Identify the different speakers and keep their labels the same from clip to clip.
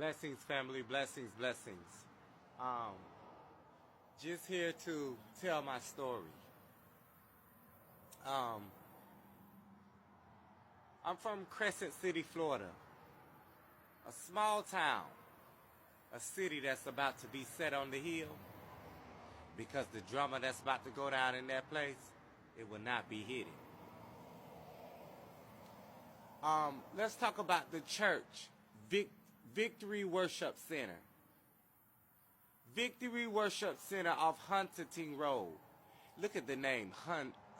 Speaker 1: Blessings, family. Blessings, blessings. Um, just here to tell my story. Um, I'm from Crescent City, Florida, a small town, a city that's about to be set on the hill because the drummer that's about to go down in that place, it will not be hidden. Let's talk about the church, Victory Worship Center. Victory Worship Center off Huntington Road. Look at the name,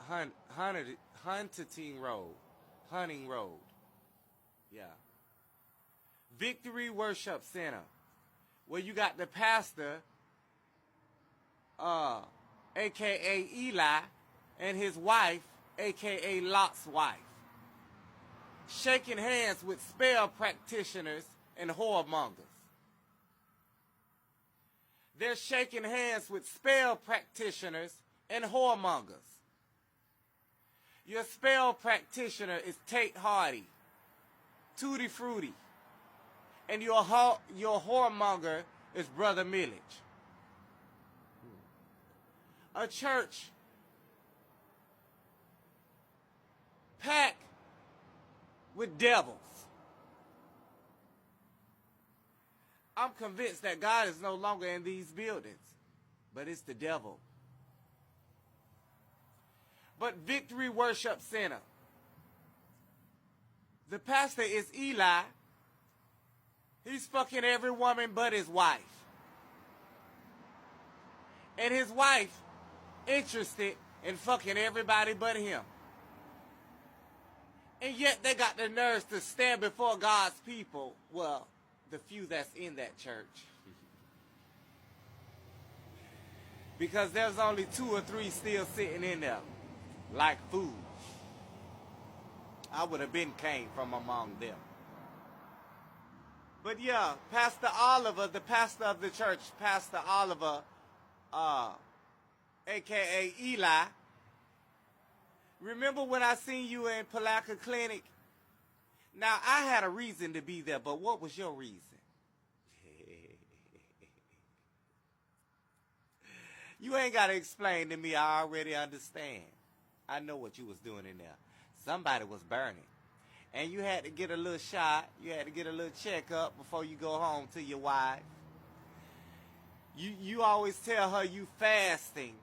Speaker 1: Huntington Road. Hunting Road. Yeah. Victory Worship Center. Where you got the pastor, a.k.a. Eli, and his wife, a.k.a. Lot's wife, shaking hands with spell practitioners and whoremongers. They're shaking hands with spell practitioners and whoremongers. Your spell practitioner is Tate Hardy, Tutti Frutti, and your whoremonger is Brother Millage. A church packed with devils. I'm convinced that God is no longer in these buildings, but it's the devil. But Victory Worship Center, the pastor is Eli. He's fucking every woman but his wife. And his wife interested in fucking everybody but him. And yet they got the nerves to stand before God's people. Well, the few that's in that church. Because there's only 2 or 3 still sitting in there like fools. I would have been came from among them. But yeah, Pastor Oliver, the pastor of the church, Pastor Oliver, a.k.a. Eli. Remember when I seen you in Palaca Clinic? Now, I had a reason to be there, but what was your reason? You ain't got to explain to me. I already understand. I know what you was doing in there. Somebody was burning. And you had to get a little shot. You had to get a little checkup before you go home to your wife. You always tell her you fasting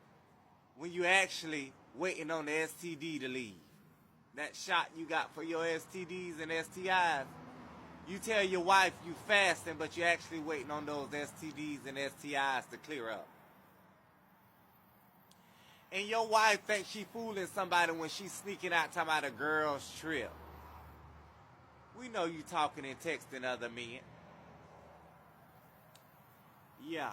Speaker 1: when you actually waiting on the STD to leave. That shot you got for your STDs and STIs. You tell your wife you fasting, but you're actually waiting on those STDs and STIs to clear up. And your wife thinks she fooling somebody when she's sneaking out talking about a girl's trip. We know you talking and texting other men. Yeah.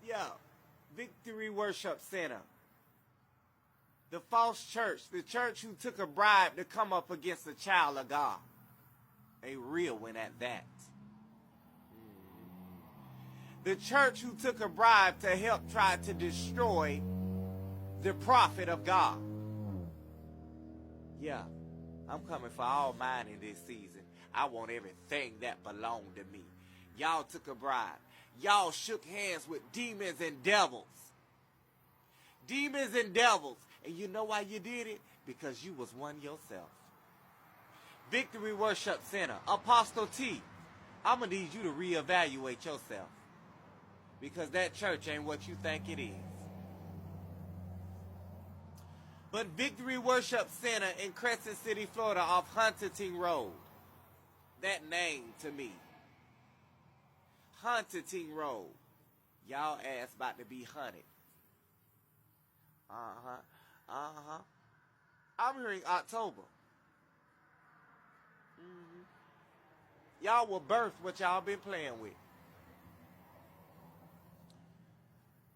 Speaker 1: Yeah. Victory Worship Center. The false church. The church who took a bribe to come up against a child of God. A real one at that. The church who took a bribe to help try to destroy the prophet of God. Yeah, I'm coming for all mine in this season. I want everything that belonged to me. Y'all took a bribe. Y'all shook hands with demons and devils. Demons and devils. And you know why you did it? Because you was one yourself. Victory Worship Center. Apostle T, I'm going to need you to reevaluate yourself. Because that church ain't what you think it is. But Victory Worship Center in Crescent City, Florida, off Huntington Road. That name to me. Huntington Road. Y'all ass about to be hunted. I'm here in October. Y'all will birth what y'all been playing with.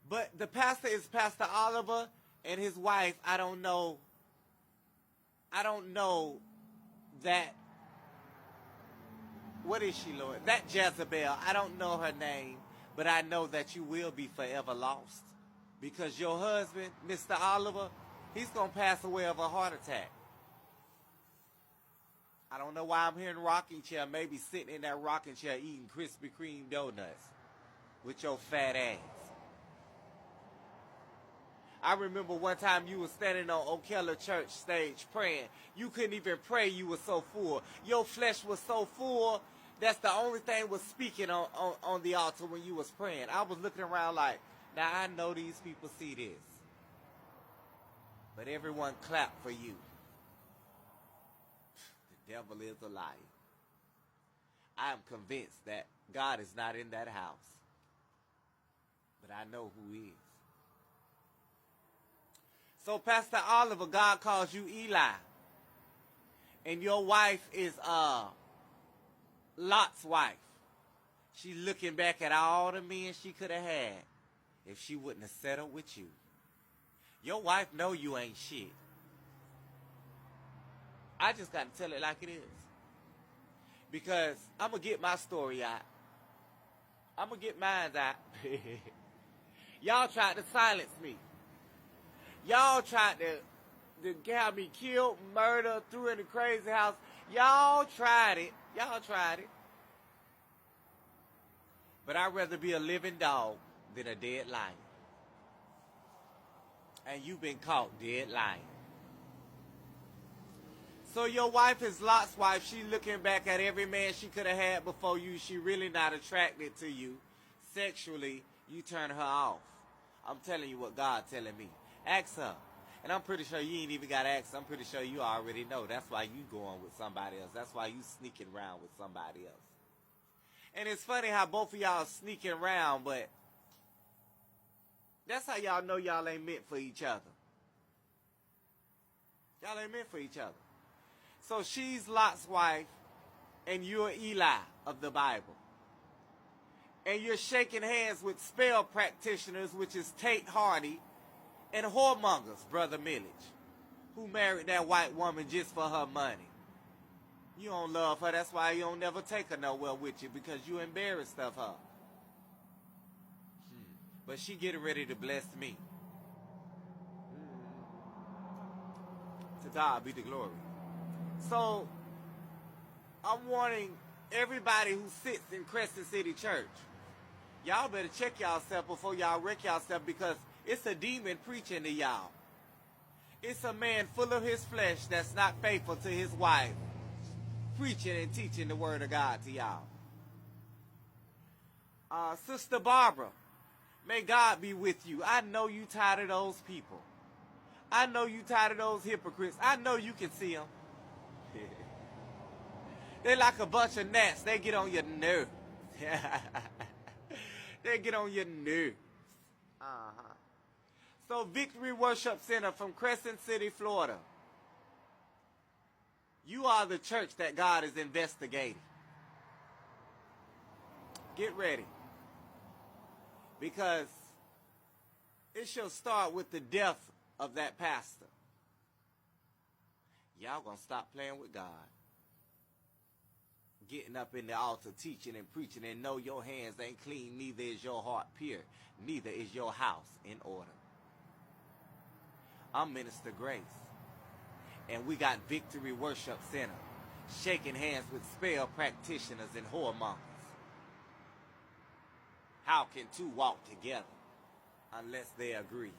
Speaker 1: But the pastor is Pastor Oliver, and his wife, I don't know that, what is she, Lord? That Jezebel, I don't know her name, but I know that you will be forever lost. Because your husband, Mr. Oliver, he's going to pass away of a heart attack. I don't know why I'm here in a rocking chair, maybe sitting in that rocking chair eating Krispy Kreme donuts with your fat ass. I remember one time you were standing on Ocala Church stage praying. You couldn't even pray, you were so full. Your flesh was so full, that's the only thing was speaking on the altar when you was praying. I was looking around like, now I know these people see this. But everyone clapped for you. The devil is a liar. I am convinced that God is not in that house. But I know who is. So Pastor Oliver, God calls you Eli. And your wife is Lot's wife. She's looking back at all the men she could have had if she wouldn't have settled with you. Your wife know you ain't shit. I just got to tell it like it is. Because I'm going to get my story out. I'm going to get mine out. Y'all tried to silence me. Y'all tried to have me killed, murdered, threw in the crazy house. Y'all tried it. Y'all tried it. But I'd rather be a living dog than a dead lion. And you've been caught dead lying. So your wife is Lot's wife. She looking back at every man she could have had before you. She really not attracted to you. Sexually, you turn her off. I'm telling you what God telling me. Ask her. And I'm pretty sure you ain't even got to ask. I'm pretty sure you already know. That's why you going with somebody else. That's why you sneaking around with somebody else. And it's funny how both of y'all sneaking around, but that's how y'all know y'all ain't meant for each other. Y'all ain't meant for each other. So she's Lot's wife, and you're Eli of the Bible. And you're shaking hands with spell practitioners, which is Tate Hardy, and whoremongers, Brother Millage, who married that white woman just for her money. You don't love her, that's why you don't never take her nowhere with you, because you embarrassed of her. But she getting ready to bless me. To God be the glory. So, I'm warning everybody who sits in Crescent City Church, y'all better check y'allself before y'all wreck y'allself, because it's a demon preaching to y'all. It's a man full of his flesh that's not faithful to his wife, preaching and teaching the word of God to y'all. Sister Barbara, may God be with you. I know you tired of those people. I know you tired of those hypocrites. I know you can see them. They're like a bunch of gnats. They get on your nerves. They get on your nerves. So Victory Worship Center from Crescent City, Florida. You are the church that God is investigating. Get ready. Because it shall start with the death of that pastor. Y'all gonna stop playing with God. Getting up in the altar, teaching and preaching, and know your hands ain't clean, neither is your heart pure, neither is your house in order. I'm Minister Grace, and we got Victory Worship Center, shaking hands with spell practitioners and whoremongers. How can two walk together unless they agree?